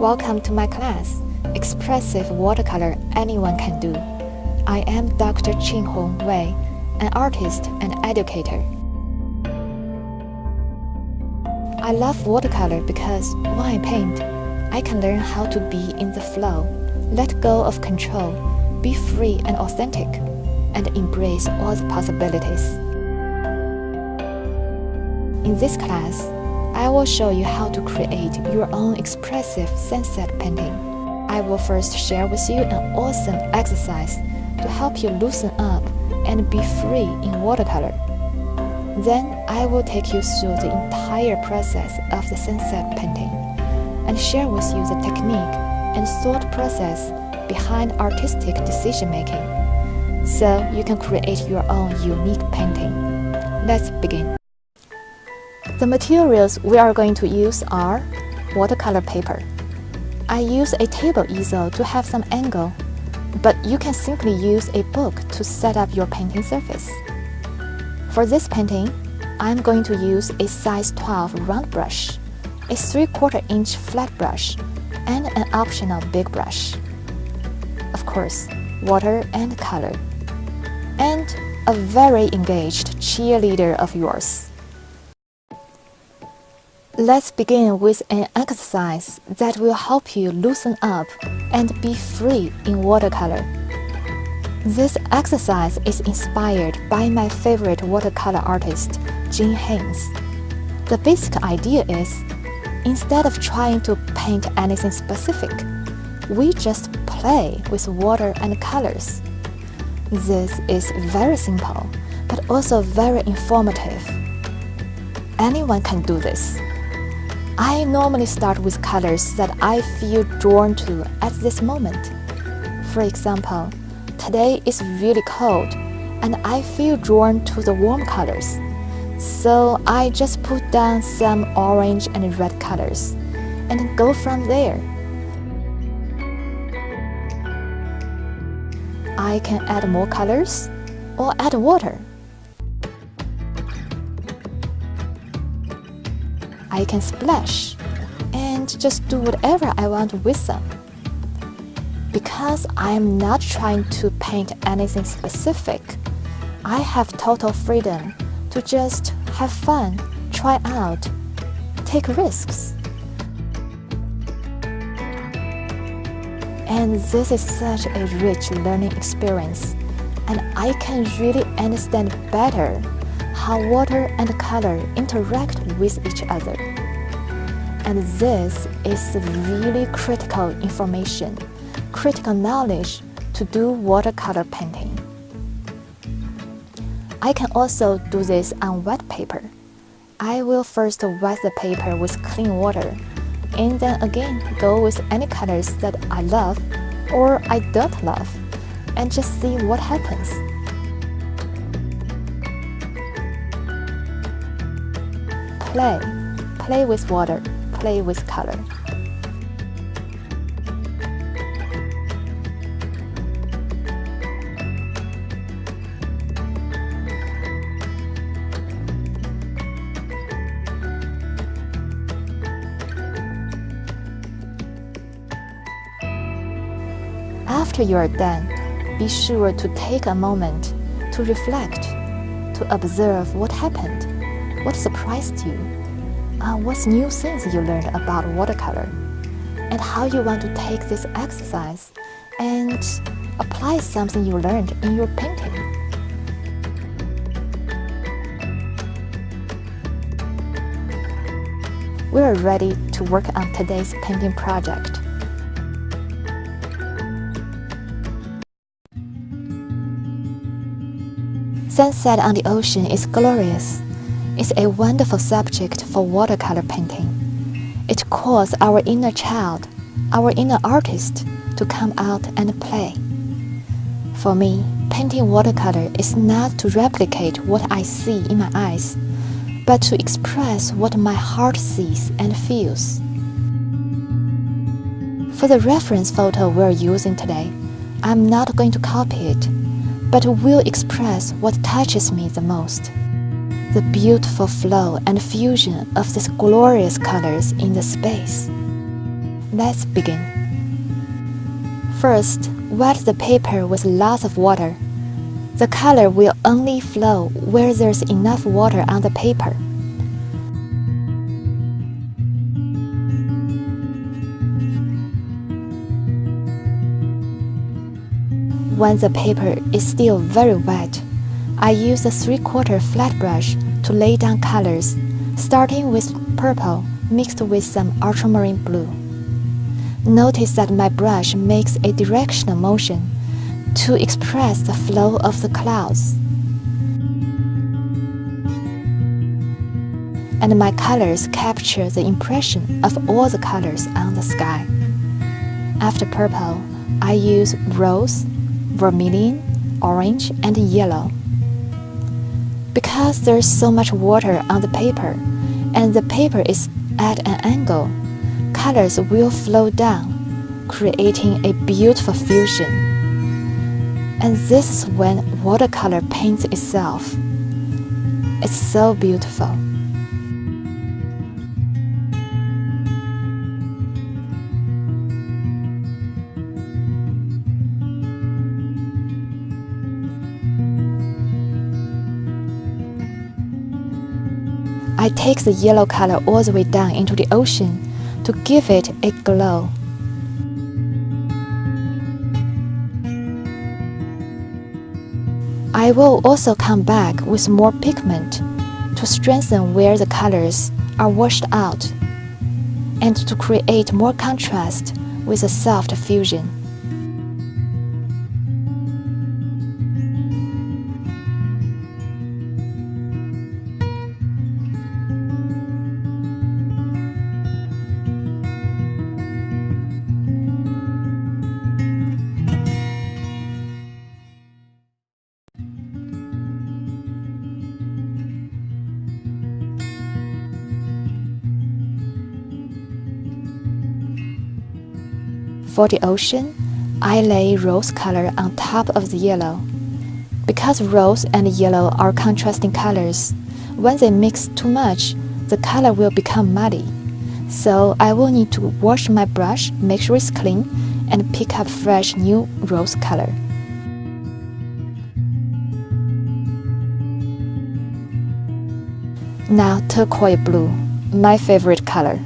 Welcome to my class, Expressive Watercolor Anyone Can Do. I am Dr. Qinghong Wei, an artist and educator. I love watercolor because when I paint, I can learn how to be in the flow, let go of control, be free and authentic, and embrace all the possibilities. In this class, I will show you how to create your own expressive sunset painting. I will first share with you an awesome exercise to help you loosen up and be free in watercolor. Then I will take you through the entire process of the sunset painting and share with you the technique and thought process behind artistic decision-making, so you can create your own unique painting. Let's begin. The materials we are going to use are watercolor paper. I use a table easel to have some angle, but you can simply use a book to set up your painting surface. For this painting, I'm going to use a size 12 round brush, a 3/4 inch flat brush, and an optional big brush. Of course, water and color, and a very engaged cheerleader of yours. Let's begin with an exercise that will help you loosen up and be free in watercolor. This exercise is inspired by my favorite watercolor artist, Jim Haynes. The basic idea is, instead of trying to paint anything specific, we just play with water and colors. This is very simple, but also very informative. Anyone can do this. I normally start with colors that I feel drawn to at this moment. For example, today is really cold and I feel drawn to the warm colors. So I just put down some orange and red colors and go from there. I can add more colors or add water. I can splash and just do whatever I want with them. Because I am not trying to paint anything specific, I have total freedom to just have fun, try out, take risks. And this is such a rich learning experience, and I can really understand better how water and color interact with each other. And this is really critical information, critical knowledge to do watercolor painting. I can also do this on wet paper. I will first wet the paper with clean water, and then again go with any colors that I love or I don't love, and just see what happens. Play with water, play with color. After you are done, be sure to take a moment to reflect, to observe what happened, what surprised you, what's new things you learned about watercolor, and how you want to take this exercise and apply something you learned in your painting. We are ready to work on today's painting project. Sunset on the ocean is glorious. It's a wonderful subject for watercolor painting. It calls our inner child, our inner artist, to come out and play. For me, painting watercolor is not to replicate what I see in my eyes, but to express what my heart sees and feels. For the reference photo we're using today, I'm not going to copy it, but will express what touches me the most. The beautiful flow and fusion of these glorious colors in the space. Let's begin. First, wet the paper with lots of water. The color will only flow where there's enough water on the paper. When the paper is still very wet, I use a 3/4 flat brush to lay down colors, starting with purple mixed with some ultramarine blue. Notice that my brush makes a directional motion to express the flow of the clouds. And my colors capture the impression of all the colors on the sky. After purple, I use rose, vermilion, orange, and yellow. Because there's so much water on the paper, and the paper is at an angle, colors will flow down, creating a beautiful fusion. And this is when watercolor paints itself. It's so beautiful. I take the yellow color all the way down into the ocean to give it a glow. I will also come back with more pigment to strengthen where the colors are washed out and to create more contrast with a soft fusion. For the ocean, I lay rose color on top of the yellow. Because rose and yellow are contrasting colors, when they mix too much, the color will become muddy. So I will need to wash my brush, make sure it's clean, and pick up fresh new rose color. Now turquoise blue, my favorite color.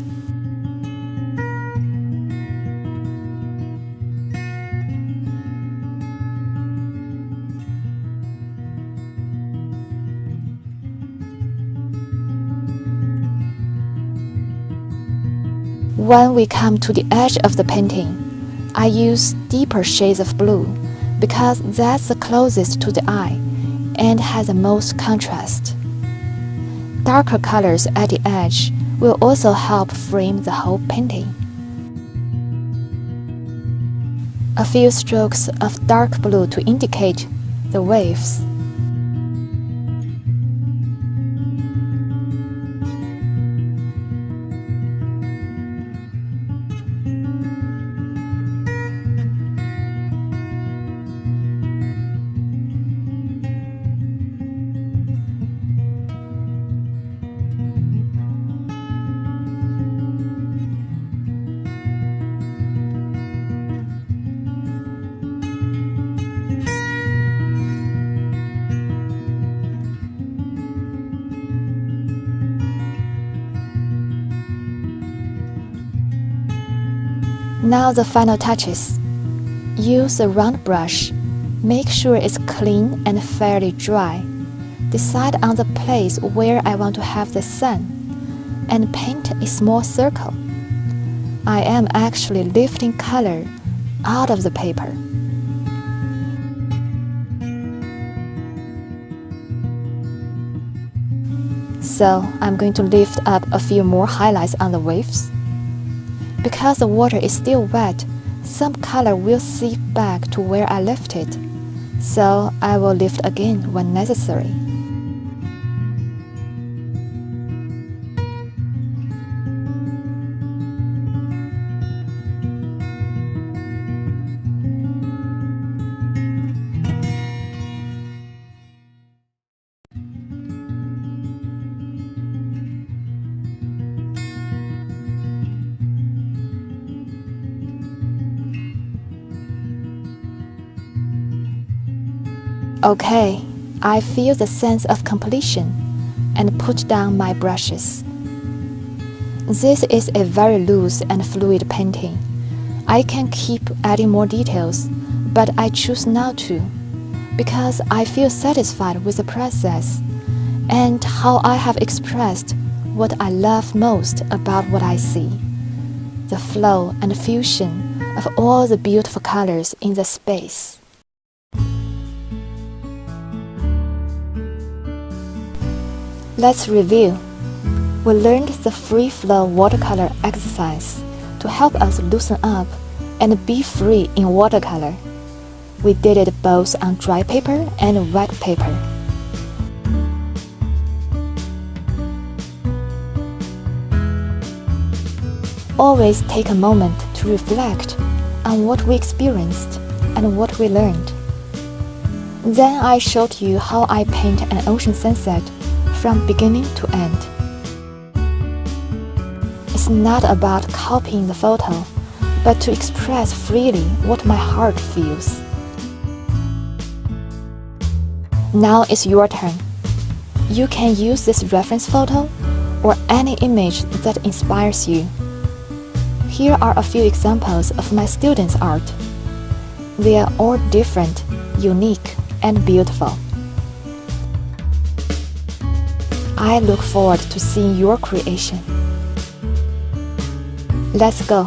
When we come to the edge of the painting, I use deeper shades of blue because that's the closest to the eye and has the most contrast. Darker colors at the edge will also help frame the whole painting. A few strokes of dark blue to indicate the waves. Now the final touches. Use a round brush. Make sure it's clean and fairly dry. Decide on the place where I want to have the sun, and paint a small circle. I am actually lifting color out of the paper. So I'm going to lift up a few more highlights on the waves. Because the water is still wet, some color will seep back to where I left it, so I will lift again when necessary. Okay, I feel the sense of completion and put down my brushes. This is a very loose and fluid painting. I can keep adding more details, but I choose not to, because I feel satisfied with the process and how I have expressed what I love most about what I see, the flow and fusion of all the beautiful colors in the space. Let's review. We learned the free flow watercolor exercise to help us loosen up and be free in watercolor. We did it both on dry paper and wet paper. Always take a moment to reflect on what we experienced and what we learned. Then I showed you how I paint an ocean sunset from beginning to end. It's not about copying the photo, but to express freely what my heart feels. Now it's your turn. You can use this reference photo or any image that inspires you. Here are a few examples of my students' art. They are all different, unique, and beautiful. I look forward to seeing your creation. Let's go.